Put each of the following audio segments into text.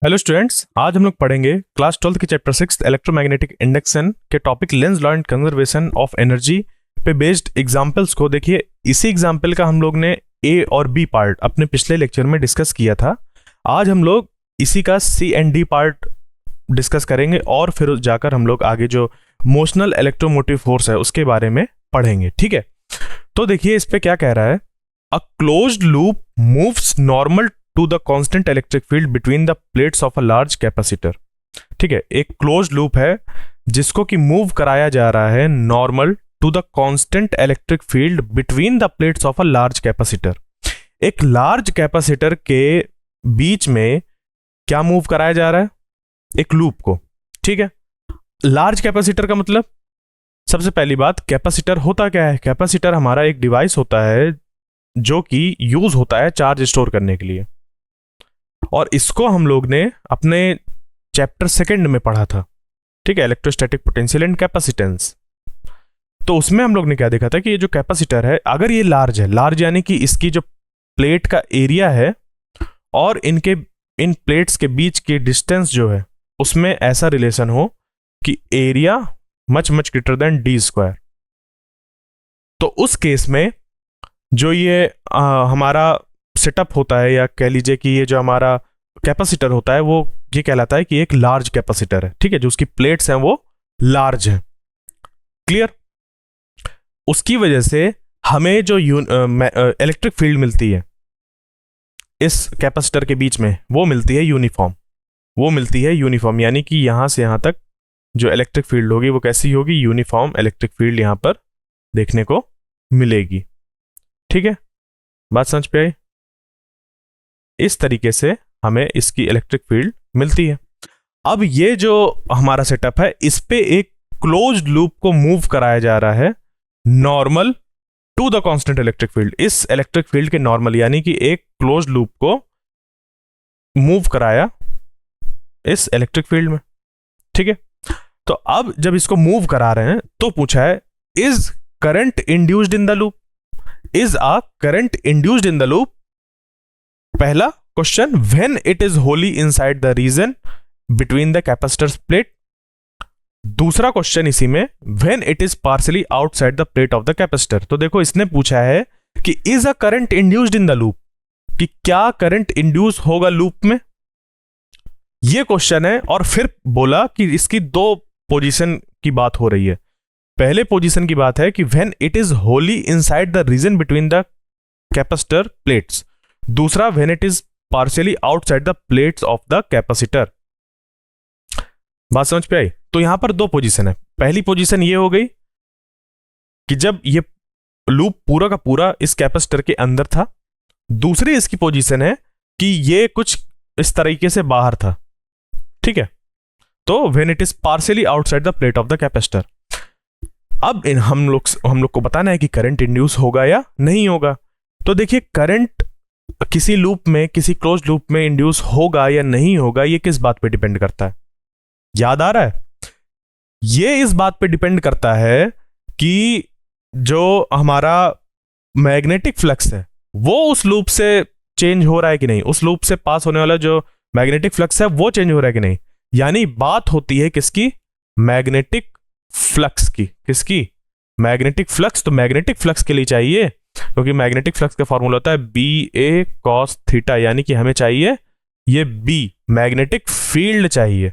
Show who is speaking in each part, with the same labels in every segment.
Speaker 1: Hello students, आज हम लोग पढ़ेंगे क्लास 12 के चैप्टर 6 इलेक्ट्रोमैग्नेटिक इंडक्शन के topic Lenz law and conservation of energy पे बेस्ड एग्जांपल्स को। देखिए, इसी एग्जांपल का हम लोग ने ए और बी पार्ट अपने पिछले लेक्चर में डिस्कस किया था। आज हम लोग इसी का सी एंड डी पार्ट डिस्कस करेंगे और फिर जाकर हम लोग आगे जो मोशनल इलेक्ट्रोमोटिव फोर्स है उसके बारे में पढ़ेंगे। ठीक है, तो देखिए इस पे क्या कह रहा है। A closed loop moves normal to the constant electric field between the plates of a large capacitor. ठीक है, एक क्लोज्ड लूप है जिसको कि मूव कराया जा रहा है normal to the constant electric field between the plates of a large capacitor. एक लार्ज कैपेसिटर के बीच में क्या मूव कराया जा रहा है? एक लूप को। ठीक है, लार्ज कैपेसिटर का मतलब, सबसे पहली बात, कैपेसिटर होता क्या है? कैपेसिटर हमारा एक डिवाइस होता है जो कि यूज होता है चार्ज स्टोर करने के लिए, और इसको हम लोग ने अपने चैप्टर 2 में पढ़ा था। ठीक है, इलेक्ट्रोस्टैटिक पोटेंशियल एंड कैपेसिटेंस। तो उसमें हम लोग ने क्या देखा था कि ये जो कैपेसिटर है, अगर ये लार्ज है, लार्ज यानी कि इसकी जो प्लेट का एरिया है और इन प्लेट्स के बीच की डिस्टेंस जो है उसमें ऐसा रिलेशन हो कि area much greater than D square, तो उस केस में जो ये हमारा सेटअप होता है, या कह लीजिए कि ये जो हमारा कैपेसिटर होता है, वो ये कहलाता है कि एक लार्ज कैपेसिटर है। ठीक है, जो उसकी प्लेट्स हैं वो लार्ज है। क्लियर? उसकी वजह से हमें जो इलेक्ट्रिक फील्ड मिलती है इस कैपेसिटर के बीच में, वो मिलती है यूनिफॉर्म। यानी कि यहां से यहां तक जो इलेक्ट्रिक फील्ड होगी वो कैसी होगी? यूनिफॉर्म इलेक्ट्रिक फील्ड यहां पर देखने को मिलेगी। ठीक है, बात समझ पे आई? इस तरीके से हमें इसकी इलेक्ट्रिक फील्ड मिलती है। अब ये जो हमारा सेटअप है, इस पे एक क्लोज्ड लूप को मूव कराया जा रहा है normal to the constant electric field. इस इलेक्ट्रिक फील्ड के नॉर्मल, यानी कि एक क्लोज्ड लूप को मूव कराया इस इलेक्ट्रिक फील्ड में। ठीक है, तो अब जब इसको मूव करा रहे हैं तो पूछा है, is current induced in the loop? Is a current induced in the loop? पहला question, when it is wholly inside the region between the capacitors plate. दूसरा क्वेश्चन इसी में, when it is partially outside the plate of the capacitor. तो देखो, इसने पूछा है कि is a current induced in the loop, कि क्या करंट इंड्यूस होगा लूप में, यह क्वेश्चन है। और फिर बोला कि इसकी दो पोजीशन की बात हो रही है। पहले पोजीशन की बात है कि when it is wholly inside the region between the capacitor plates. दूसरा, when it is partially outside the plates of the capacitor. बात समझ पे आई? तो यहां पर दो पोजीशन है। पहली पोजीशन ये हो गई कि जब ये लूप पूरा का पूरा इस कैपेसिटर के अंदर था। दूसरी इसकी पोजीशन है कि ये कुछ इस तरीके से बाहर था। ठीक है, तो when it is partially outside the plate of the capacitor. अब हम लोग को बताना है कि करंट इंड्यूस होगा या नहीं होगा। तो देखिए, करंट किसी लूप में, किसी क्लोज लूप में इंड्यूस होगा या नहीं होगा, ये किस बात पे डिपेंड करता है? याद आ रहा है? ये इस बात पे डिपेंड करता है कि जो हमारा मैग्नेटिक फ्लक्स है वो उस लूप से चेंज हो रहा है कि नहीं, उस लूप से पास होने वाला जो मैग्नेटिक फ्लक्स है वो चेंज हो रहा है कि नहीं। यानी बात होती है किसकी? मैग्नेटिक फ्लक्स की। किसकी? Magnetic flux. तो मैग्नेटिक फ्लक्स के लिए चाहिए, क्योंकि मैग्नेटिक फ्लक्स का फॉर्मूला होता है बी ए कॉस थीटा, यानी कि हमें चाहिए ये बी, मैग्नेटिक फील्ड चाहिए।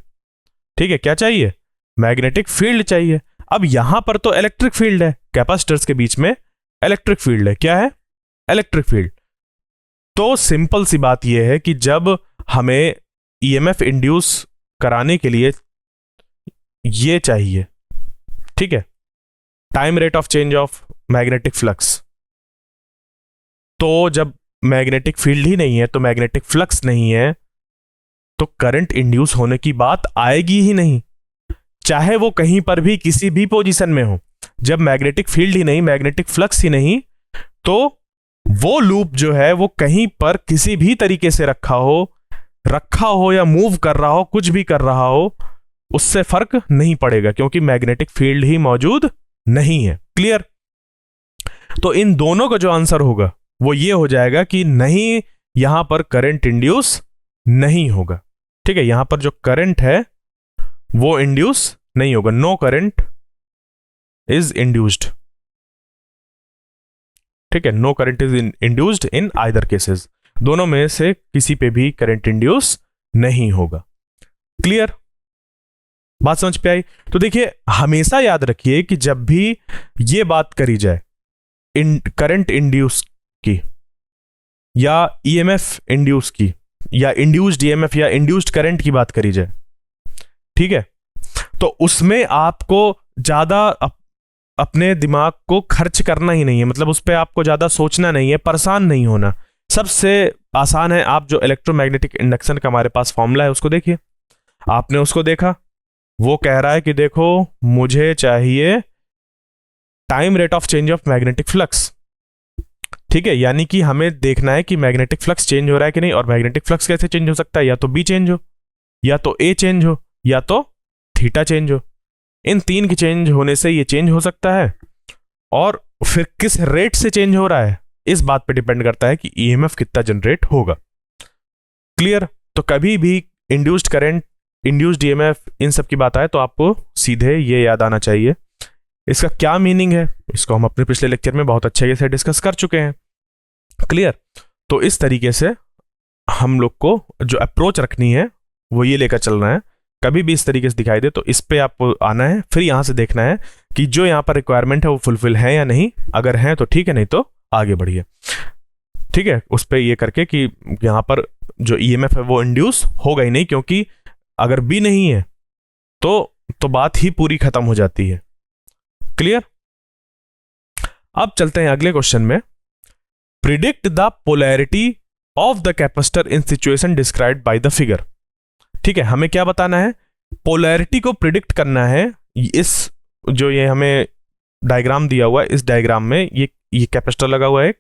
Speaker 1: ठीक है, क्या चाहिए? मैग्नेटिक फील्ड चाहिए। अब यहां पर तो इलेक्ट्रिक फील्ड है, कैपेसिटर्स के बीच में इलेक्ट्रिक फील्ड है। क्या है? Electric field. तो सिंपल सी बात यह है कि जब हमें ईएमएफ इंड्यूस कराने के लिए ये चाहिए, ठीक है, time rate of change of magnetic flux, तो जब मैग्नेटिक फील्ड ही नहीं है, तो मैग्नेटिक फ्लक्स नहीं है, तो करंट इंड्यूस होने की बात आएगी ही नहीं, चाहे वो कहीं पर भी किसी भी पोजीशन में हो। जब मैग्नेटिक फील्ड ही नहीं, मैग्नेटिक फ्लक्स ही नहीं, तो वो लूप जो है वो कहीं पर किसी भी तरीके से रखा हो या मूव कर रहा हो, कुछ भी कर रहा हो, उससे फर्क नहीं पड़ेगा, क्योंकि मैग्नेटिक फील्ड ही मौजूद नहीं है। क्लियर? तो इन दोनों का जो आंसर होगा वो ये हो जाएगा कि नहीं, यहां पर करंट इंड्यूस नहीं होगा। ठीक है। ठीक है, यहां पर जो करंट है वो इंड्यूस नहीं होगा, नो करंट इज इंड्यूस्ड। ठीक है, no current is induced in either cases, दोनों में से किसी पे भी करंट इंड्यूस नहीं होगा। क्लियर, बात समझ पे आई? तो देखिए हमेशा याद रखिए कि जब भी ये बात करी जाए करंट इंड्यूस की या ईएमएफ इंड्यूस की या इंड्यूस्ड ईएमएफ या इंड्यूस्ड करंट की बात करी जाए, ठीक है, तो उसमें आपको ज्यादा अपने दिमाग को खर्च करना ही नहीं है, मतलब उस पर आपको ज्यादा सोचना नहीं है, परेशान नहीं होना। सबसे आसान है, आप जो इलेक्ट्रोमैग्नेटिक इंडक्शन का हमारे पास फॉर्मूला है उसको देखिए। आपने उसको देखा, वो कह रहा है कि देखो मुझे चाहिए time rate of change of magnetic flux. ठीक है, यानी कि हमें देखना है कि मैग्नेटिक फ्लक्स चेंज हो रहा है कि नहीं, और मैग्नेटिक फ्लक्स कैसे चेंज हो सकता है, या तो बी चेंज हो, या तो ए चेंज हो, या तो थीटा चेंज हो। इन तीन के चेंज होने से ये चेंज हो सकता है, और फिर किस रेट से चेंज हो रहा है इस बात पे डिपेंड करता है कि ईएमएफ कितना जनरेट होगा। क्लियर? तो कभी भी इंड्यूस्ड करंट, इंड्यूस्ड ईएमएफ, इन सब की बात आए तो आपको सीधे ये याद आना चाहिए। इसका क्या मीनिंग है इसको हम अपने पिछले लेक्चर में बहुत अच्छे से डिस्कस कर चुके हैं। क्लियर? तो इस तरीके से हम लोग को जो अप्रोच रखनी है वो ये लेकर चलना है। कभी भी इस तरीके से दिखाई दे तो इस पे आपको आना है, फिर यहां से देखना है कि जो यहां पर रिक्वायरमेंट है वो फुलफिल है या नहीं। अगर है तो ठीक है, नहीं तो आगे बढ़िए। ठीक है, उस पे ये करके कि यहां पर जो ईएमएफ है वो इंड्यूस होगा ही नहीं, क्योंकि अगर भी नहीं है तो बात ही पूरी खत्म हो जाती है। क्लियर? अब चलते हैं अगले क्वेश्चन में। Predict the polarity of the capacitor in situation described by the figure. ठीक है, हमें क्या बताना है? पोलैरिटी को प्रिडिक्ट करना है। इस जो ये हमें डायग्राम दिया हुआ है, इस डायग्राम में ये कैपेसिटर लगा हुआ है,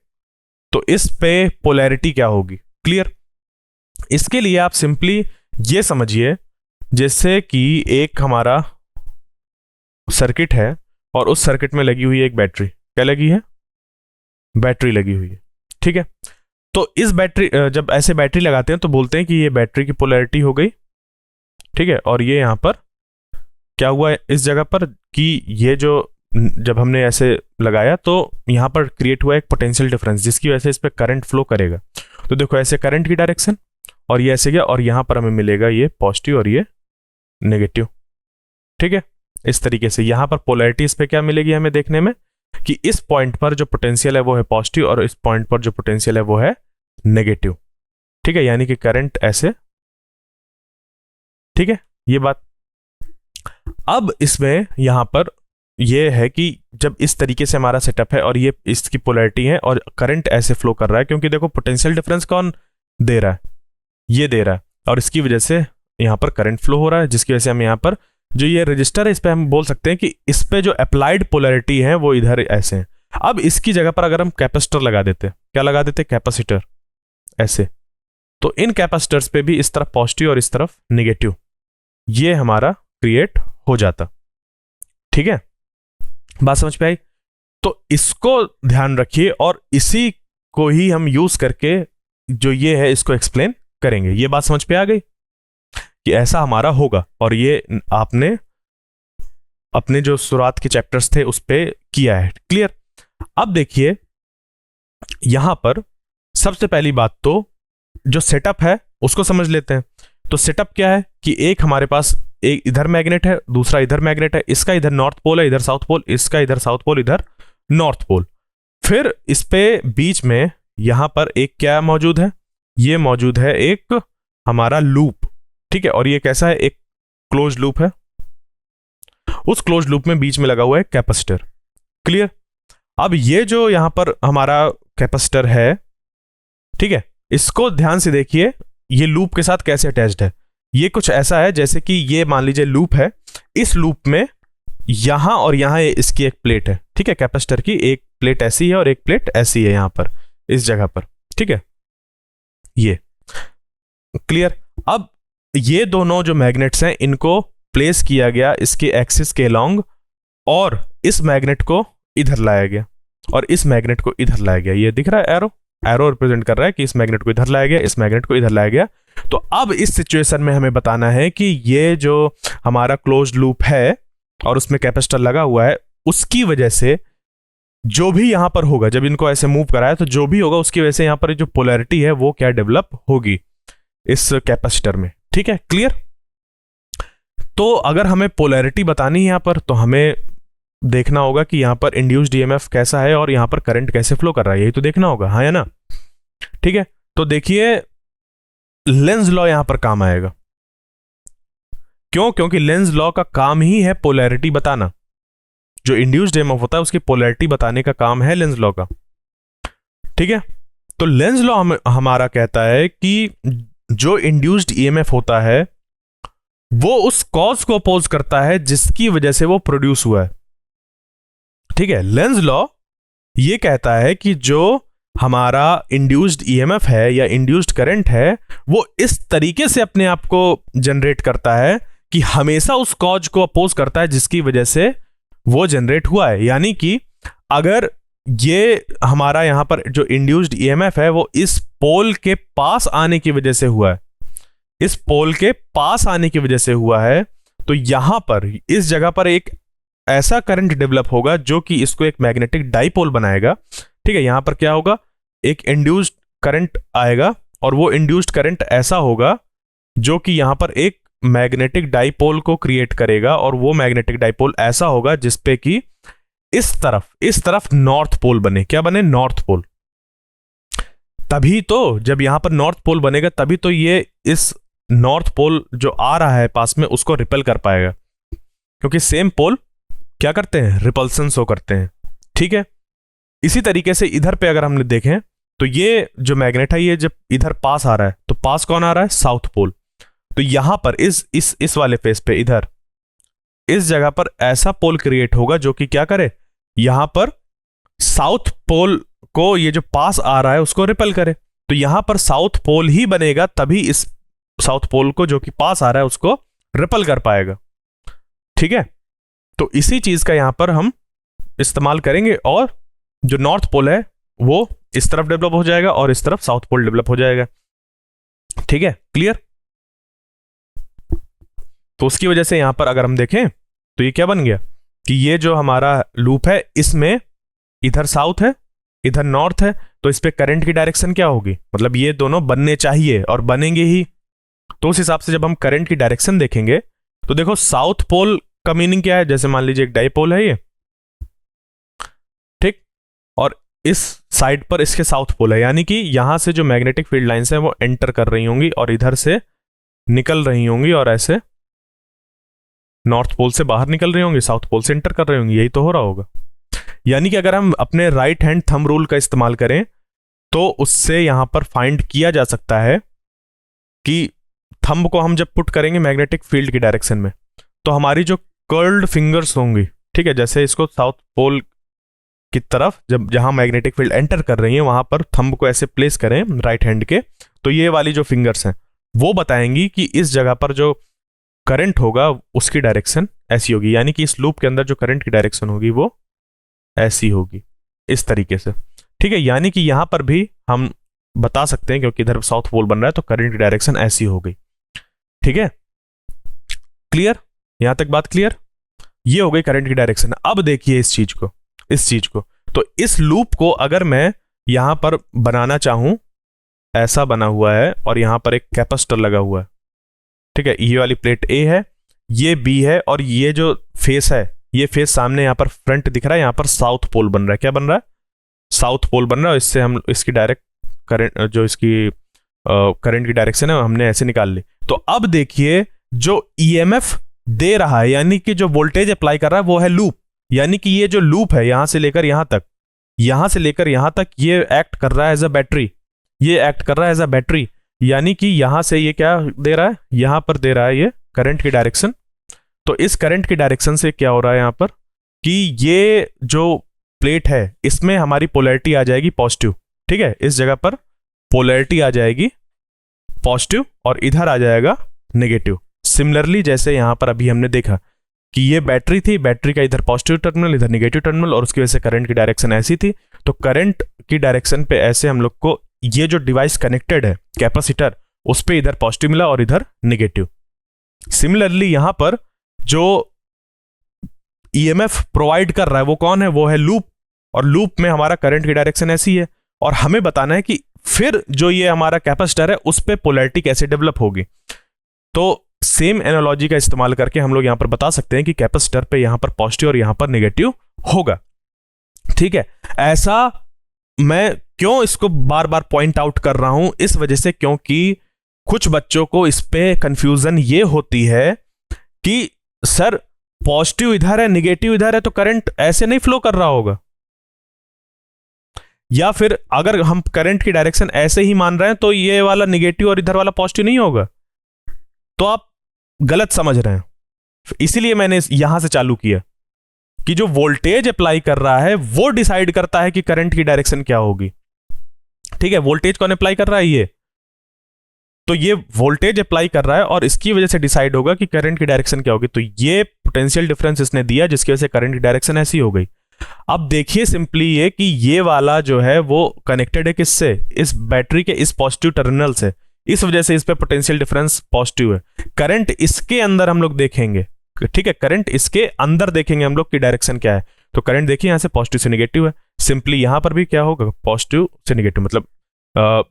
Speaker 1: तो इस पे पोलैरिटी क्या होगी। क्लियर? इसके लिए आप सिंपली ये समझिए जैसे कि एक हमारा सर्किट है और उस सर्किट में लगी हुई है एक बैटरी। क्या लगी है? बैटरी लगी हुई है। ठीक है, तो इस बैटरी, जब ऐसे बैटरी लगाते हैं तो बोलते हैं कि ये बैटरी की पोलैरिटी हो गई। ठीक है, और ये यहां पर क्या हुआ है इस जगह पर कि ये जो जब हमने ऐसे लगाया तो यहां पर क्रिएट हुआ एक पोटेंशियल डिफरेंस, जिसकी वजह से इस पर करंट फ्लो करेगा। तो देखो ऐसे करंट की डायरेक्शन, और ये ऐसे गया, और यहां पर हमें मिलेगा ये पॉजिटिव और ये नेगेटिव। ठीक है, इस तरीके से यहां पर पोलैरिटी इस पे क्या मिलेगी हमें देखने में कि इस पॉइंट पर जो पोटेंशियल है वो है पॉजिटिव और इस पॉइंट पर जो पोटेंशियल है वो है नेगेटिव। ठीक है, यानी कि करंट ऐसे। ठीक है, ये बात। अब इसमें यहां पर ये है कि जब इस तरीके से हमारा सेटअप है और ये इसकी पोलैरिटी है और करंट ऐसे फ्लो कर रहा है, क्योंकि देखो पोटेंशियल डिफरेंस कौन दे रहा है? ये दे रहा है, और इसकी वजह से यहां पर करंट फ्लो हो रहा है, जिसकी वजह से हम यहां पर जो ये रजिस्टर है इस पे हम बोल सकते हैं कि इस पे जो अप्लाइड पोलैरिटी है वो इधर ऐसे है। अब इसकी जगह पर अगर हम कैपेसिटर लगा देते, क्या लगा देते? कैपेसिटर ऐसे, तो इन कैपेसिटर्स पे भी इस तरफ पॉजिटिव और इस तरफ नेगेटिव, ये हमारा क्रिएट हो जाता। ठीक है, बात समझ पे आई? तो इसको ध्यान रखिए और इसी को ही हम यूज करके जो ये है इसको एक्सप्लेन करेंगे। ये बात समझ पे आ गई कि ऐसा हमारा होगा, और ये आपने अपने जो शुरुआत के चैप्टर्स थे उस पे किया है। क्लियर? अब देखिए यहां पर सबसे पहली बात तो जो सेटअप है उसको समझ लेते हैं। तो सेटअप क्या है कि एक हमारे पास एक इधर मैग्नेट है, दूसरा इधर मैग्नेट है, इसका इधर नॉर्थ पोल है, इधर साउथ पोल, इसका इधर साउथ पोल, इधर नॉर्थ पोल। फिर इस पे बीच में यहां पर एक क्या मौजूद है? ये मौजूद है एक हमारा लूप। ठीक है, और ये कैसा है? एक क्लोज लूप है। उस क्लोज लूप में बीच में लगा हुआ है कैपेसिटर। क्लियर? अब ये जो यहां पर हमारा कैपेसिटर है, ठीक है, इसको ध्यान से देखिए ये लूप के साथ कैसे अटैच्ड है। ये कुछ ऐसा है जैसे कि ये मान लीजिए लूप है, इस लूप में यहां और यहां इसकी एक प्लेट है। ठीक है, कैपेसिटर की एक प्लेट ऐसी है और एक प्लेट ऐसी है यहां पर इस जगह पर। ठीक है, ये क्लियर? अब ये दोनों जो मैग्नेट्स हैं इनको प्लेस किया गया इसके एक्सिस के अलोंग, और इस मैग्नेट को इधर लाया गया और इस मैग्नेट को इधर लाया गया। ये दिख रहा है एरो, एरो रिप्रेजेंट कर रहा है कि इस मैग्नेट को इधर लाया गया, इस मैग्नेट को इधर लाया गया। तो अब इस सिचुएशन में हमें बताना है कि ये जो हमारा क्लोज्ड लूप है और उसमें कैपेसिटर लगा हुआ है, उसकी वजह से जो भी यहां पर होगा, जब इनको ऐसे मूव कराया तो जो भी होगा उसकी वजह से यहां पर जो पोलैरिटी है वो क्या डेवलप होगी इस कैपेसिटर में। ठीक है, क्लियर। तो अगर हमें पोलैरिटी बतानी है यहां पर, तो हमें देखना होगा कि यहां पर इंड्यूस्ड ईएमएफ कैसा है और यहां पर करंट कैसे फ्लो कर रहा है, यही तो देखना होगा, हाँ या ना। ठीक है, तो देखिए लेंज लॉ यहां पर काम आएगा। क्यों? क्योंकि लेंज लॉ का काम ही है पोलैरिटी बताना। जो इंड्यूस्ड ईएमएफ होता है उसकी पोलैरिटी बताने का काम है लेंज लॉ का। ठीक है, तो लेंज लॉ हमारा कहता है कि जो इंड्यूस्ड ईएमएफ होता है वो उस कॉज को अपोज करता है जिसकी वजह से वो प्रोड्यूस हुआ है। ठीक है, लेंज लॉ ये कहता है कि जो हमारा इंड्यूस्ड ईएमएफ है या इंड्यूस्ड करंट है वो इस तरीके से अपने आप को जनरेट करता है कि हमेशा उस कॉज को अपोज करता है जिसकी वजह से वो जनरेट हुआ है। यानी कि अगर ये हमारा यहां पर जो इंड्यूस्ड ईएमएफ है वो इस पोल के पास आने की वजह से हुआ है, इस पोल के पास आने की वजह से हुआ है, तो यहां पर इस जगह पर एक ऐसा करंट डेवलप होगा जो कि इसको एक मैग्नेटिक डाइपोल बनाएगा। ठीक है, यहां पर क्या होगा, एक इंड्यूस्ड करंट आएगा और वो इंड्यूस्ड करंट ऐसा होगा जो कि यहां पर एक मैग्नेटिक डाइपोल को क्रिएट करेगा और वो मैग्नेटिक डाइपोल ऐसा होगा जिसपे कि इस तरफ नॉर्थ पोल बने। क्या बने? North pole. तभी तो जब यहां पर नॉर्थ पोल बनेगा तभी तो ये इस नॉर्थ पोल जो आ रहा है पास में उसको रिपेल कर पाएगा, क्योंकि सेम पोल क्या करते हैं, रिपल्सन शो करते हैं। ठीक है, इसी तरीके से इधर पे अगर हमने देखें तो ये जो मैग्नेट है ये जब इधर पास आ रहा है तो पास कौन आ रहा है, साउथ पोल। तो यहां पर इस वाले फेस पे इधर इस जगह पर ऐसा पोल क्रिएट होगा जो कि क्या करे, यहां पर साउथ पोल को ये जो पास आ रहा है उसको रिपेल करे। तो यहां पर साउथ पोल ही बनेगा तभी इस साउथ पोल को जो कि पास आ रहा है उसको रिपेल कर पाएगा। ठीक है, तो इसी चीज का यहां पर हम इस्तेमाल करेंगे और जो नॉर्थ पोल है वो इस तरफ डेवलप हो जाएगा और इस तरफ साउथ पोल डेवलप हो जाएगा। ठीक है, क्लियर। तो उसकी वजह से यहां पर अगर हम देखें तो ये क्या बन गया कि ये जो हमारा लूप है इसमें इधर साउथ है इधर नॉर्थ है, तो इस पे करंट की डायरेक्शन क्या होगी, मतलब ये दोनों बनने चाहिए और बनेंगे ही। तो उस हिसाब से जब हम करंट की डायरेक्शन देखेंगे तो देखो साउथ पोल का मीनिंग क्या है, जैसे मान लीजिए एक डाइपोल है ये, ठीक, और इस साइड पर इसके साउथ पोल है, यानी कि यहां से जो मैग्नेटिक फील्ड लाइंस है वो एंटर कर रही होंगी और इधर से निकल रही होंगी और ऐसे नॉर्थ पोल से बाहर निकल रही होंगी, साउथ पोल से एंटर कर रही होंगी। यही तो हो रहा होगा। यानी कि अगर हम अपने राइट हैंड थंब रूल का इस्तेमाल करें तो उससे यहां पर फाइंड किया जा सकता है कि थंब को हम जब पुट करेंगे मैग्नेटिक फील्ड की डायरेक्शन में तो हमारी जो कर्ल्ड फिंगर्स होंगी, ठीक है, जैसे इसको साउथ पोल की तरफ जब जहां मैग्नेटिक फील्ड एंटर कर रही है वहां पर थंब को ऐसे प्लेस करें राइट हैंड के, तो ये वाली जो फिंगर्स हैं वो बताएंगी कि इस जगह पर जो करंट होगा उसकी डायरेक्शन ऐसी होगी, यानी कि इस लूप के अंदर जो करंट की डायरेक्शन होगी वो ऐसी होगी, इस तरीके से। ठीक है, यानी कि यहां पर भी हम बता सकते हैं क्योंकि इधर साउथ पोल बन रहा है तो करंट की डायरेक्शन ऐसी हो गई। ठीक है, क्लियर, यहां तक बात क्लियर। ये हो गई करंट की डायरेक्शन। अब देखिए इस चीज को, तो इस लूप को अगर मैं यहां पर बनाना चाहूं, ऐसा बना हुआ है और यहां पर एक कैपेसिटर लगा हुआ है। ठीक है, ये वाली प्लेट ए है, ये बी है और ये जो फेस है, ये फेस सामने यहां पर फ्रंट दिख रहा है, यहां पर साउथ पोल बन रहा है। क्या बन रहा है? साउथ पोल बन रहा है। इससे हम इसकी डायरेक्ट करंट जो इसकी करंट की डायरेक्शन है हमने ऐसे निकाल ली। तो अब देखिए जो ईएमएफ दे रहा है यानी कि जो वोल्टेज अप्लाई कर रहा है वो है लूप, यानी कि ये जो लूप है यहां से लेकर यहां तक ये एक्ट कर रहा है एज अ बैटरी, ये एक्ट कर रहा है एज अ बैटरी, यानी कि यहां से ये क्या दे रहा है, यहां पर दे रहा है ये करंट की डायरेक्शन। तो इस करंट की डायरेक्शन से क्या हो रहा है यहां पर कि ये जो प्लेट है इसमें हमारी पोलैरिटी आ जाएगी पॉजिटिव। ठीक है, इस जगह पर पोलैरिटी आ जाएगी पॉजिटिव और इधर आ जाएगा नेगेटिव। सिमिलरली जैसे यहां पर अभी हमने देखा कि ये बैटरी थी, बैटरी का इधर पॉजिटिव टर्मिनल इधर नेगेटिव टर्मिनल और उसकी वजह से करंट की डायरेक्शन ऐसी थी। तो करंट की डायरेक्शन पे ऐसे हम लोग को ये जो डिवाइस कनेक्टेड है कैपेसिटर उस पे इधर पॉजिटिव मिला और इधर नेगेटिव। सिमिलरली यहां पर जो ईएमएफ प्रोवाइड कर रहा है वो कौन है, वो है लूप, और लूप में हमारा करंट की डायरेक्शन ऐसी है, और हमें बताना है कि फिर जो ये हमारा कैपेसिटर है उस पे पोलैरिटी कैसे डेवलप होगी। तो सेम एनालॉजी का इस्तेमाल करके हम लोग यहां पर बता सकते हैं कि कैपेसिटर पे यहां पर पॉजिटिव और यहां पर नेगेटिव होगा। ठीक है, ऐसा मैं क्यों इसको बार बार पॉइंट आउट कर रहा हूं, इस वजह से क्योंकि कुछ बच्चों को इस पे कंफ्यूजन ये होती है कि सर पॉजिटिव इधर है नेगेटिव इधर है तो करंट ऐसे नहीं फ्लो कर रहा होगा, या फिर अगर हम करंट की डायरेक्शन ऐसे ही मान रहे हैं तो ये वाला नेगेटिव और इधर वाला पॉजिटिव नहीं होगा। तो आप गलत समझ रहे हैं। इसीलिए मैंने यहां से चालू किया कि जो वोल्टेज अप्लाई कर रहा है वो डिसाइड करता है कि करंट की डायरेक्शन क्या होगी। ठीक है, वोल्टेज कौन अप्लाई कर रहा है, ये तो ये वोल्टेज अप्लाई कर रहा है और इसकी वजह से डिसाइड होगा कि करंट की डायरेक्शन क्या होगी। तो ये पोटेंशियल डिफरेंस इसने दिया जिसकी वजह से करंट की डायरेक्शन ऐसी हो गई। अब देखिए सिंपली ये कि ये वाला जो है वो कनेक्टेड है किससे, इस बैटरी के इस पॉजिटिव टर्मिनल से, इस वजह से इस पे पोटेंशियल डिफरेंस पॉजिटिव है। करंट इसके अंदर हम लोग देखेंगे, ठीक है, करंट इसके अंदर देखेंगे हम लोग की डायरेक्शन क्या है। तो करंट देखिए यहां से पॉजिटिव से नेगेटिव है, सिंपली यहां पर भी क्या होगा, पॉजिटिव से नेगेटिव, मतलब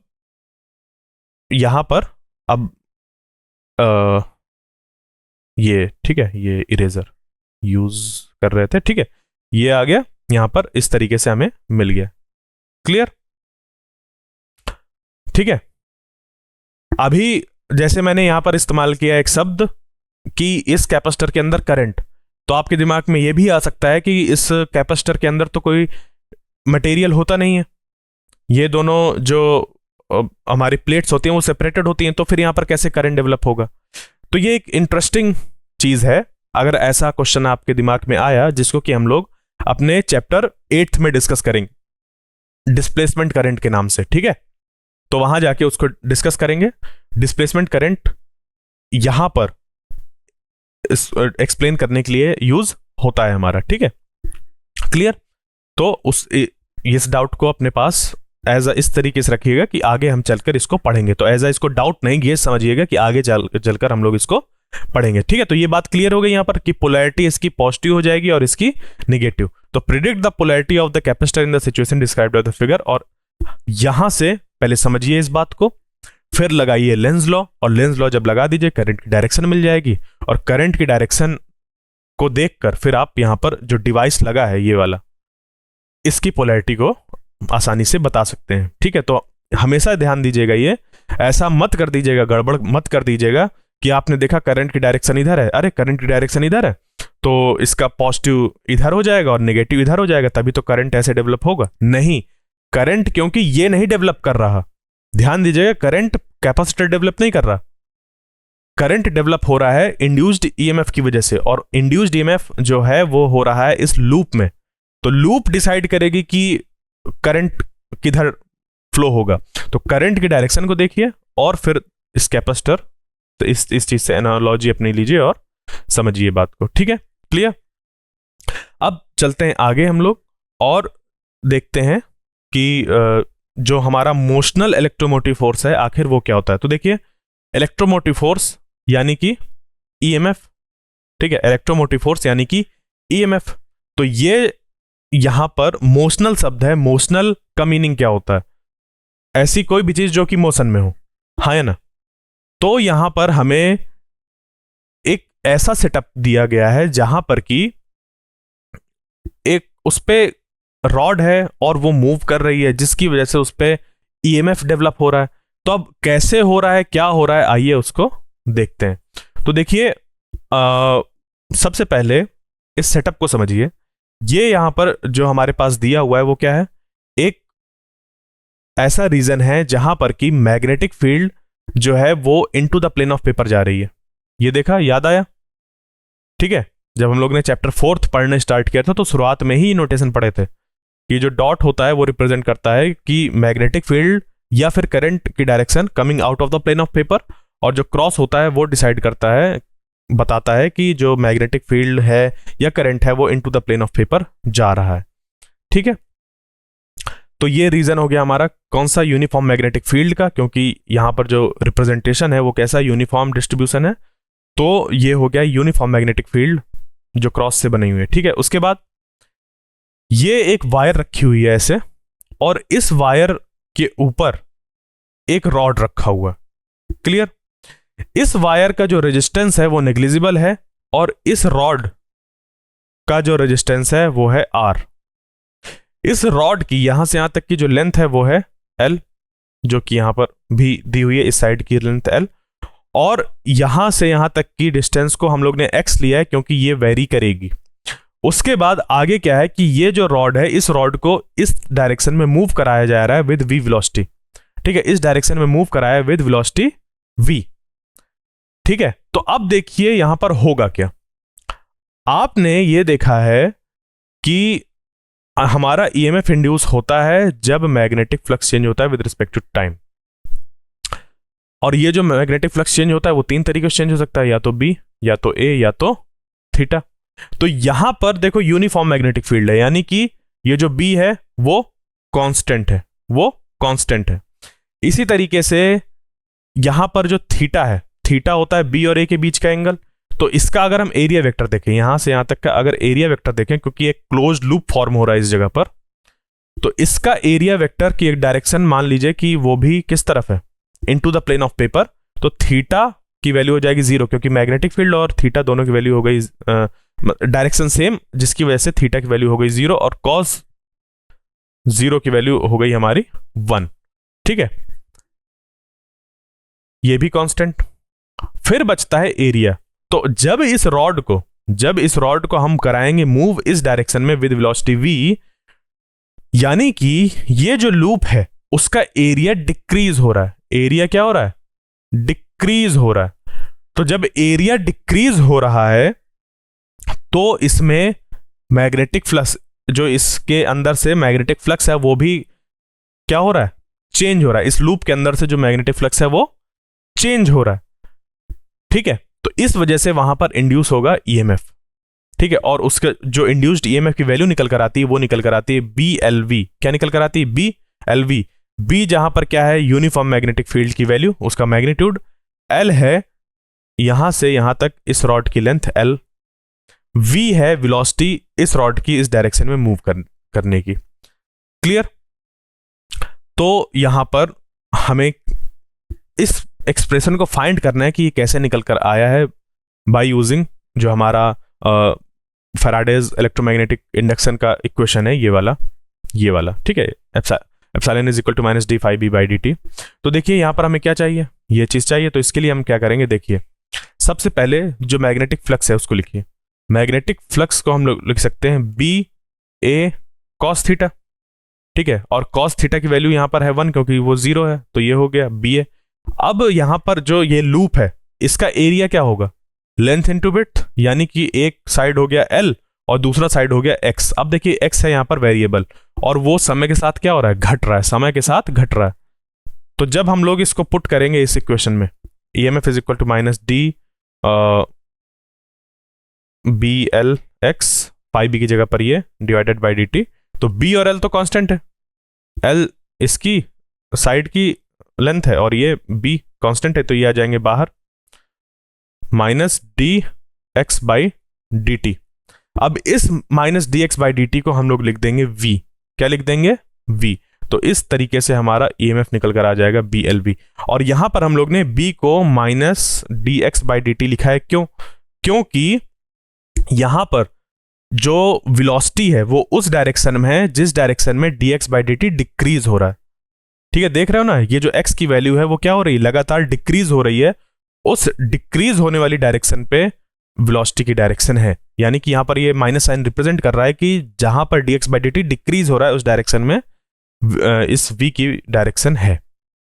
Speaker 1: यहां पर अब ये ठीक है, ये इरेजर यूज कर रहे थे, ठीक है, ये आ गया यहां पर, इस तरीके से हमें मिल गया। क्लियर? ठीक है, अभी जैसे मैंने यहां पर इस्तेमाल किया एक शब्द कि इस कैपेसिटर के अंदर करंट, तो आपके दिमाग में यह भी आ सकता है कि इस कैपेसिटर के अंदर तो कोई मटेरियल होता नहीं है, ये दोनों जो हमारी प्लेट्स होती हैं वो सेपरेटेड होती हैं, तो फिर यहां पर कैसे करंट डेवलप होगा। तो ये एक इंटरेस्टिंग चीज है अगर ऐसा क्वेश्चन आपके दिमाग में आया, जिसको कि हम लोग अपने चैप्टर 8 में डिस्कस करेंगे डिस्प्लेसमेंट करंट के नाम से। ठीक है, तो वहां जाके उसको डिस्कस करेंगे। डिस्प्लेसमेंट करंट यहां पर एक्सप्लेन करने के लिए यूज होता है हमारा। ठीक है, क्लियर? तो उस इस डाउट को अपने पास एज इस तरीके से रखिएगा कि आगे हम चलकर इसको पढ़ेंगे। तो एज इसको डाउट नहीं, ये समझिएगा कि आगे चलकर हम लोग इसको पढ़ेंगे। ठीक है, तो ये बात क्लियर हो गई यहां पर कि पोलैरिटी इसकी पॉजिटिव हो जाएगी और इसकी नेगेटिव। तो predict the polarity of the capacitor in the situation described by the figure, और यहां से पहले समझिए इस बात को, फिर लगाइए लेंज लॉ, और लेंज लॉ जब लगा दीजिए करंट की डायरेक्शन मिल जाएगी, और करंट की डायरेक्शन को देखकर फिर आप यहां पर जो डिवाइस लगा है ये वाला, इसकी पोलैरिटी को आसानी से बता सकते हैं। ठीक है, तो हमेशा ध्यान दीजिएगा, ये ऐसा मत कर दीजिएगा, गड़बड़ मत कर दीजिएगा कि आपने देखा करंट की डायरेक्शन इधर है, अरे करंट की डायरेक्शन इधर है तो इसका पॉजिटिव इधर हो जाएगा और नेगेटिव इधर हो जाएगा, तभी तो करंट ऐसे डेवलप होगा। नहीं, करंट क्योंकि ये नहीं डेवलप कर रहा, ध्यान दीजिएगा, करंट कैपेसिटर डेवलप नहीं कर रहा, करंट डेवलप हो रहा है इंड्यूस्ड ईएमएफ की वजह से, और इंड्यूस्ड ईएमएफ जो है वो हो रहा है इस लूप में। तो लूप डिसाइड करेगी कि करंट किधर फ्लो होगा। तो करंट की डायरेक्शन को देखिए और फिर इस कैपेसिटर, तो इस चीज से एनालॉजी अपनी लीजिए और समझिए बात को। ठीक है, क्लियर? अब चलते हैं आगे हम लोग और देखते हैं कि जो हमारा मोशनल इलेक्ट्रोमोटिव फोर्स है आखिर वो क्या होता है। तो देखिए, इलेक्ट्रोमोटिव फोर्स यानी कि ईएमएफ, ठीक है, इलेक्ट्रोमोटिव फोर्स यानी कि ईएमएफ। तो ये यहां पर मोशनल शब्द है, मोशनल का मीनिंग क्या होता है, ऐसी कोई भी चीज जो कि मोशन में हो, हाँ या ना। तो यहां पर हमें एक ऐसा सेटअप दिया गया है जहां पर कि एक उस पे रॉड है और वो मूव कर रही है, जिसकी वजह से उस पे ईएमएफ डेवलप हो रहा है। तो अब कैसे हो रहा है, क्या हो रहा है, आइए उसको देखते हैं। तो देखिए, सबसे पहले इस सेटअप को समझिए। ये यहां पर जो हमारे पास दिया हुआ है वो क्या है, एक ऐसा रीजन है जहां पर कि मैग्नेटिक फील्ड जो है वो into the plane of paper जा रही है। ये देखा, याद आया? ठीक है, जब हम लोग ने चैप्टर 4 पढ़ने स्टार्ट किया था तो शुरुआत में ही नोटेशन पढ़े थे कि जो डॉट होता है वो रिप्रेजेंट करता है कि मैग्नेटिक फील्ड या फिर करंट की direction coming out of the plane of paper, और जो क्रॉस होता है वो डिसाइड करता है, बताता है कि जो मैग्नेटिक फील्ड है या करंट है वो into the plane of paper जा रहा है। ठीक है, तो ये रीजन हो गया हमारा कौन सा, यूनिफॉर्म मैग्नेटिक फील्ड का, क्योंकि यहां पर जो रिप्रेजेंटेशन है वो कैसा, यूनिफॉर्म डिस्ट्रीब्यूशन है। तो ये हो गया यूनिफॉर्म मैग्नेटिक फील्ड जो क्रॉस से बनी हुई है। ठीक है, उसके बाद ये एक वायर रखी हुई है ऐसे, और इस वायर के ऊपर एक रॉड रखा हुआ है। क्लियर? इस वायर का जो रेजिस्टेंस है वो नेग्लिजिबल है, और इस रॉड का जो रेजिस्टेंस है वो है R। इस रॉड की यहां से यहां तक की जो लेंथ है वो है L, जो कि यहां पर भी दी हुई है, इस साइड की लेंथ L, और यहां से यहां तक की डिस्टेंस को हम लोग ने x लिया है क्योंकि ये वेरी करेगी। उसके बाद आगे क्या है कि ये जो रॉड है, इस रॉड को इस डायरेक्शन में मूव कराया जा रहा है विद v वेलोसिटी। ठीक है, इस डायरेक्शन में मूव कराया है विद वेलोसिटी v। ठीक है, तो अब देखिए यहां पर होगा क्या। आपने ये देखा है कि हमारा ईएमएफ इंड्यूस होता है जब मैग्नेटिक फ्लक्स चेंज होता है विद रिस्पेक्ट टू टाइम। और ये जो मैग्नेटिक फ्लक्स चेंज होता है वो 3 तरीके से चेंज हो सकता है, या तो बी, या तो ए, या तो थीटा। तो यहां पर देखो यूनिफॉर्म मैग्नेटिक फील्ड है, यानी कि ये जो बी है वो कांस्टेंट है, वो कांस्टेंट है। इसी तरीके से यहां पर जो थीटा है, थीटा होता है बी और ए के बीच का एंगल। तो इसका अगर हम एरिया वेक्टर देखें, यहां से यहां तक का अगर एरिया वेक्टर देखें, क्योंकि एक क्लोज्ड लूप फॉर्म हो रहा है इस जगह पर, तो इसका एरिया वेक्टर की एक डायरेक्शन मान लीजिए कि वो भी किस तरफ है, into the plane of paper. तो थीटा की वैल्यू हो जाएगी 0, क्योंकि मैग्नेटिक फील्ड और थीटा दोनों की वैल्यू हो गई डायरेक्शन सेम, जिसकी वजह से थीटा की वैल्यू हो गई 0 और कॉस 0 की वैल्यू हो गई हमारी 1। ठीक है, ये भी कांस्टेंट। फिर बचता है एरिया। तो जब इस रॉड को हम कराएंगे मूव इस डायरेक्शन में विद वेलोसिटी v, यानी कि ये जो लूप है उसका एरिया डिक्रीज हो रहा है। एरिया क्या हो रहा है? डिक्रीज हो रहा है। तो जब एरिया डिक्रीज हो रहा है तो इसमें मैग्नेटिक फ्लक्स, जो इसके अंदर से मैग्नेटिक फ्लक्स है वो भी क्या हो रहा है? चेंज हो रहा है। इस लूप के अंदर से जो मैग्नेटिक फ्लक्स है वो चेंज हो रहा है। ठीक है, तो इस वजह से वहां पर इंड्यूस होगा ईएमएफ। ठीक है, और उसके जो इंड्यूस्ड ईएमएफ की वैल्यू निकल कर आती है वो निकल कर आती है BLV। क्या निकल कर आती है? BLV। B जहां पर क्या है? यूनिफॉर्म मैग्नेटिक फील्ड की वैल्यू, उसका मैग्नीट्यूड। L है यहां से यहां तक इस रॉड की लेंथ L। V है वेलोसिटी इस रॉड की इस डायरेक्शन में मूव करने की। क्लियर? तो यहां पर हमें इस एक्सप्रेशन को फाइंड करना है कि ये कैसे निकल कर आया है बाय यूजिंग जो हमारा फैराडेज इलेक्ट्रोमैग्नेटिक इंडक्शन का इक्वेशन है, ये वाला। ठीक है, epsilon is equal to minus D phi B by D T. तो देखिए यहां पर हमें क्या चाहिए? ये चीज चाहिए। तो इसके लिए हम क्या करेंगे? देखिए सबसे पहले जो मैग्नेटिक फ्लक्स है उसको लिखिए। मैग्नेटिक फ्लक्स को हम लोग लिख सकते हैं बी ए कॉस थीटा। ठीक है, और कॉस थीटा की वैल्यू यहां पर है 1 क्योंकि वो 0 है, तो ये हो गया बी ए। अब यहां पर जो ये लूप है इसका एरिया क्या होगा? लेंथ इनटू विड्थ, यानी कि एक साइड हो गया L और दूसरा साइड हो गया x। अब देखिए x है यहां पर वेरिएबल, और वो समय के साथ क्या हो रहा है? घट रहा है, समय के साथ घट रहा है। तो जब हम लोग इसको पुट करेंगे इस इक्वेशन में, EMF is equal to minus D B L X, phi B की जगह पर ये डिवाइडेड बाई डी टी। तो b और l तो कांस्टेंट है, l इसकी साइड की लेंथ है और ये b कांस्टेंट है, तो ये आ जाएंगे बाहर minus D x by D T. अब इस minus D x by D T को हम लोग लिख देंगे v। क्या लिख देंगे? v। तो इस तरीके से हमारा EMF निकल कर आ जाएगा BLV। और यहां पर हम लोग ने b को minus D x by D T लिखा है। क्यों? क्योंकि यहां पर जो वेलोसिटी है वो उस डायरेक्शन में है जिस डायरेक्शन में dx by D T decrease हो रहा है। ठीक है, देख रहे हो ना, ये जो x की वैल्यू है वो क्या हो रही है? लगातार डिक्रीज हो रही है। उस डिक्रीज होने वाली डायरेक्शन पे वेलोसिटी की डायरेक्शन है, यानी कि यहां पर ये माइनस साइन रिप्रेजेंट कर रहा है कि जहां पर dx by D T decrease हो रहा है उस डायरेक्शन में इस v की डायरेक्शन है।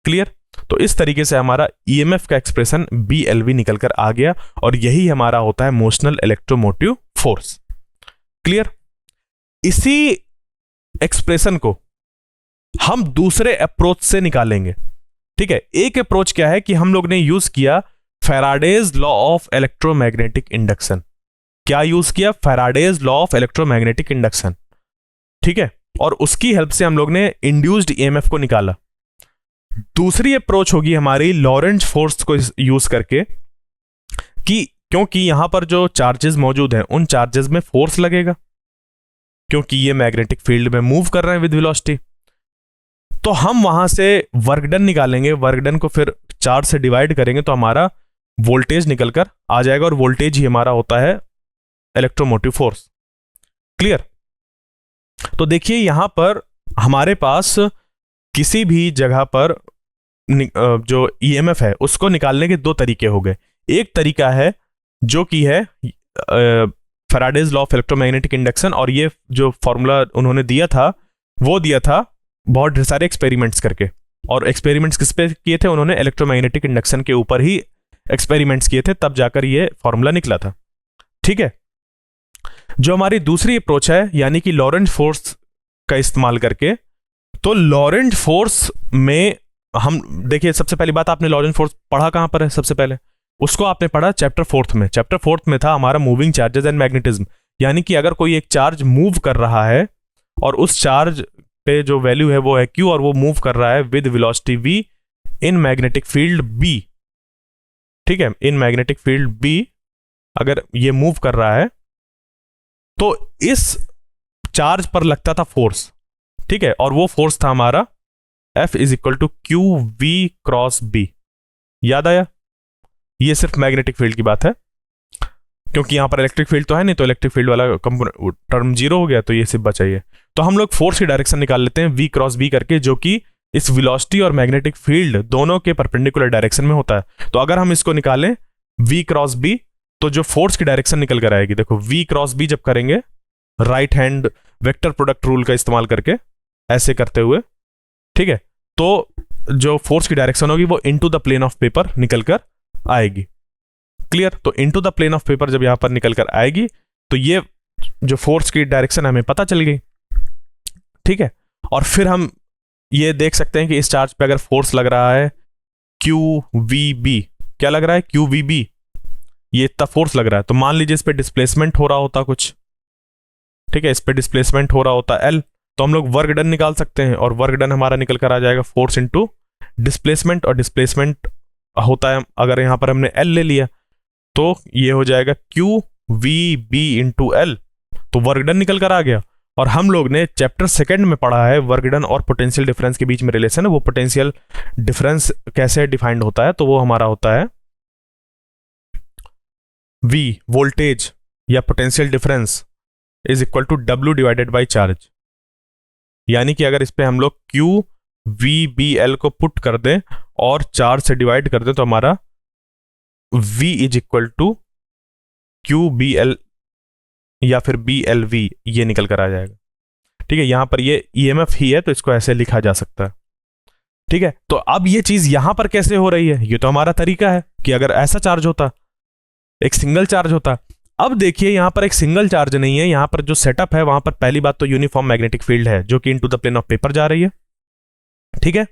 Speaker 1: क्लियर? तो इस तरीके से हमारा EMF का एक्सप्रेशन BLV निकल कर आ गया, और यही हमारा होता है मोशनल इलेक्ट्रोमोटिव फोर्स। क्लियर? इसी एक्सप्रेशन को हम दूसरे अप्रोच से निकालेंगे। ठीक है, एक अप्रोच क्या है कि हम लोग ने यूज किया Faraday's law of electromagnetic induction. क्या यूज किया? Faraday's law of electromagnetic induction. ठीक है, और उसकी हेल्प से हम लोग ने इंड्यूस्ड ईएमएफ को निकाला। दूसरी अप्रोच होगी हमारी लॉरेंज फोर्स को यूज करके, कि क्योंकि यहां पर जो चार्जेस मौजूद हैं उन चार्जेस में फोर्स लगेगा, क्योंकि ये मैग्नेटिक फील्ड में मूव कर रहे हैं विद वेलोसिटी। तो हम वहां से वर्क डन निकालेंगे, वर्क डन को फिर चार्ज से डिवाइड करेंगे तो हमारा वोल्टेज निकल कर आ जाएगा, और वोल्टेज ही हमारा होता है इलेक्ट्रोमोटिव फोर्स। क्लियर? तो देखिए यहां पर हमारे पास किसी भी जगह पर जो ईएमएफ है उसको निकालने के दो तरीके हो गए। एक तरीका है जो कि है Faraday's law of electromagnetic induction, और ये जो फॉर्मूला उन्होंने दिया था वो दिया था बहुत सारे एक्सपेरिमेंट्स करके। और एक्सपेरिमेंट्स किस पे किए थे? उन्होंने इलेक्ट्रोमैग्नेटिक इंडक्शन के ऊपर ही एक्सपेरिमेंट्स किए थे, तब जाकर ये फॉर्मूला निकला था। ठीक है, जो हमारी दूसरी अप्रोच है यानी कि लॉरेंज फोर्स का इस्तेमाल करके, तो लॉरेंज फोर्स में हम देखिए, सबसे पहली बात, आपने लॉरेंज फोर्स पढ़ा कहां पर है? सबसे पहले उसको आपने पढ़ा चैप्टर 4 में। चैप्टर 4 में था हमारा मूविंग चार्जेस एंड मैग्नेटिज्म, यानी कि अगर कोई एक चार्ज मूव कर रहा है और उस चार्ज पे जो वैल्यू है वो है Q, और वो मूव कर रहा है with velocity V in magnetic field B। ठीक है, इन मैग्नेटिक फील्ड B अगर ये मूव कर रहा है तो इस चार्ज पर लगता था फोर्स। ठीक है, और वो फोर्स था हमारा F is equal to QV cross B। याद आया? ये सिर्फ मैग्नेटिक फील्ड की बात है, क्योंकि यहां पर इलेक्ट्रिक फील्ड तो है नहीं, तो इलेक्ट्रिक फील्ड वाला टर्म जीरो हो गया, तो ये सिर्फ बचा ही है। तो हम लोग फोर्स की डायरेक्शन निकाल लेते हैं V क्रॉस B करके, जो कि इस वेलोसिटी और मैग्नेटिक फील्ड दोनों के परपेंडिकुलर डायरेक्शन में होता है। तो अगर हम इसको निकालें V क्रॉस B, तो जो फोर्स की डायरेक्शन निकल कर आएगी, देखो V क्रॉस B जब करेंगे right hand vector product rule का इस्तेमाल करके ऐसे करते हुए, ठीक है, तो जो फोर्स की डायरेक्शन होगी वो into the plane of paper निकल कर आएगी। क्लियर? तो into the plane of paper जब यहां पर निकल कर आएगी तो ये जो फोर्स की डायरेक्शन हमें पता चल गई। ठीक है, और फिर हम ये देख सकते हैं कि इस चार्ज पे अगर फोर्स लग रहा है QVB, क्या लग रहा है? QVB, ये इतना फोर्स लग रहा है। तो मान लीजिए इस पे डिस्प्लेसमेंट हो रहा होता कुछ, ठीक है, इस पे डिस्प्लेसमेंट हो रहा होता L, तो हम लोग वर्क डन निकाल सकते हैं, और वर्क डन हमारा निकल कर आ जाएगा फोर्स इंटू डिस्प्लेसमेंट, और डिस्प्लेसमेंट होता है, अगर यहां पर हमने L ले लिया तो ये हो जाएगा QVB इंटू L, तो वर्क डन निकल कर आ गया। और हम लोग ने चैप्टर 2 में पढ़ा है वर्क डन और पोटेंशियल डिफरेंस के बीच में रिलेशन है। वो पोटेंशियल डिफरेंस कैसे डिफाइंड होता है? तो वो हमारा होता है V वोल्टेज या potential difference is equal to W divided by charge. यानी कि अगर इस पे हम लोग QVBL को पुट कर दें और चार्ज से डिवाइड कर दें तो हमारा V is equal to QBL या फिर BLV ये निकल कर आ जाएगा। ठीक है, यहां पर ये EMF ही है तो इसको ऐसे लिखा जा सकता है। ठीक है, तो अब ये चीज यहां पर कैसे हो रही है? ये तो हमारा तरीका है कि अगर ऐसा चार्ज होता, एक सिंगल चार्ज होता। अब देखिए यहां पर एक सिंगल चार्ज नहीं है, यहां पर जो सेटअप है वहां पर पहली बात तो यूनिफॉर्म मैग्नेटिक फील्ड है जो कि into the plane of paper जा रही है। ठीक है,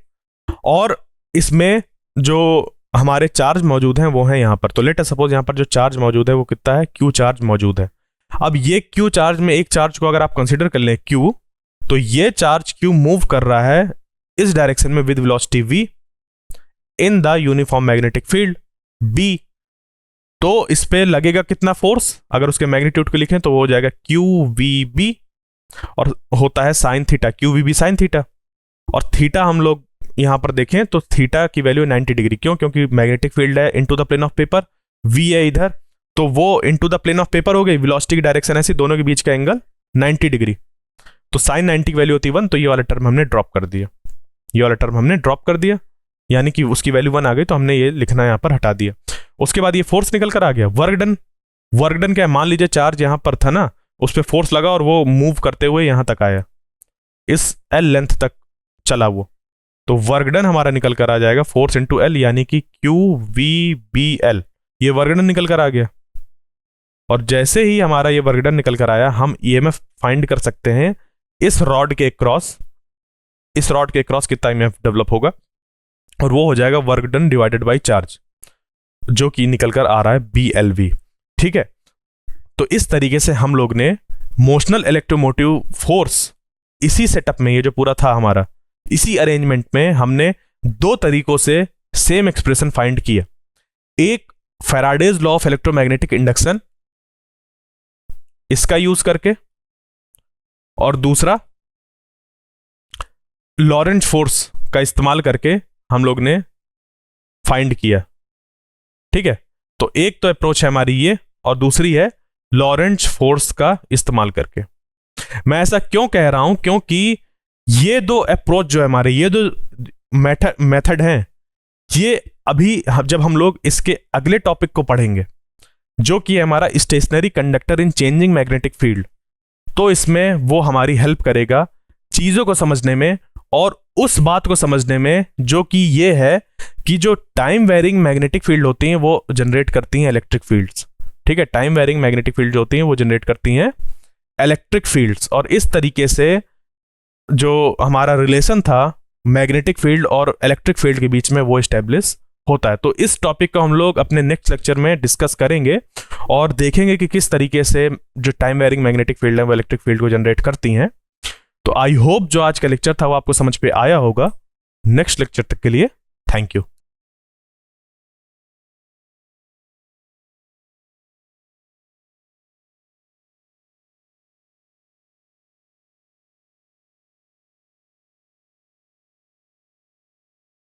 Speaker 1: और इसमें जो हमारे चार्ज मौजूद हैं वो हैं यहां पर। तो लेट अस सपोज यहां पर जो चार्ज मौजूद है वो कितना है? Q चार्ज मौजूद है। अब ये Q चार्ज में एक चार्ज को अगर आप कंसीडर कर लें Q, तो ये चार्ज Q मूव कर रहा है इस डायरेक्शन में with velocity V in the uniform magnetic field B। तो इस पे लगेगा कितना फोर्स? अगर उसके मैग्नीट्यूड को लिखें तो वो हो जाएगा QVB, और होता है sine theta, QVB sine theta. और थीटा हम लोग यहां पर देखें तो थीटा की वैल्यू 90 डिग्री। क्यों? क्योंकि मैग्नेटिक फील्ड है into the plane of paper, V है इधर, तो वो into the plane of paper हो गई, वेलोसिटी की डायरेक्शन ऐसी, दोनों के बीच का एंगल 90 डिग्री। तो साइन 90 की वैल्यू होती है 1, तो ये वाला टर्म हमने ड्रॉप कर दिया, ये वाला टर्म हमने ड्रॉप कर दिया, यानी कि उसकी वैल्यू 1 आ गई, तो हमने ये लिखना यहां पर हटा दिया। उसके बाद ये फोर्स निकल कर आ गया। वर्क डन, वर्क डन क्या है? मान लीजिए चार्ज यहां पर था ना, उस पर फोर्स लगा और वो मूव करते हुए यहां तक आया, इस L लेंथ तक चला वो, तो वर्क डन हमारा निकल कर आ जाएगा फोर्स इंटू L, यानी कि QVBL। ये वर्क डन निकल कर आ गया, और जैसे ही हमारा ये वर्क डन निकल कर आया हम EMF फाइंड कर सकते हैं इस रॉड के क्रॉस, इस रॉड के क्रॉस कितना EMF डेवलप होगा, और वो हो जाएगा work done divided by charge, जो कि निकल कर आ रहा है BLV। ठीक है, तो इस तरीके से हम लोग ने मोशनल इलेक्ट्रोमोटिव फोर्स इसी सेटअप में, ये जो पूरा था हमारा, इसी अरेंजमेंट में हमने दो तरीकों से सेम एक्सप्रेशन फाइंड किया। एक Faraday's law of electromagnetic induction, इसका यूज करके, और दूसरा लॉरेंज फोर्स का इस्तेमाल करके हम लोग ने फाइंड किया। ठीक है, तो एक तो अप्रोच है हमारी ये, और दूसरी है लॉरेंज फोर्स का इस्तेमाल करके। मैं ऐसा क्यों कह रहा हूं, क्योंकि ये दो अप्रोच जो है हमारे, ये दो मेथड हैं, ये अभी जब हम लोग इसके अगले टॉपिक को पढ़ेंगे जो कि है हमारा stationary conductor in changing magnetic field, तो इसमें वो हमारी हेल्प करेगा चीजों को समझने में, और उस बात को समझने में जो कि ये है कि जो टाइम वेरिंग मैग्नेटिक फील्ड होती हैं वो जनरेट करती हैं इलेक्ट्रिक फील्ड्स। ठीक है, टाइम वेरिंग मैग्नेटिक फील्ड जो होती हैं वो जनरेट करती हैं इलेक्ट्रिक फील्ड्स, और इस तरीके से जो हमारा रिलेशन था मैग्नेटिक फील्ड और इलेक्ट्रिक फील्ड के बीच में वो एस्टेब्लिश होता है। तो इस टॉपिक को हम लोग अपने नेक्स्ट लेक्चर में डिस्कस करेंगे और देखेंगे कि किस तरीके से जो टाइम वेरिंग मैग्नेटिक फील्ड है वो इलेक्ट्रिक फील्ड को जनरेट करती हैं। तो आई होप जो आज का लेक्चर था वो आपको समझ पे आया होगा। नेक्स्ट लेक्चर तक के लिए थैंक यू।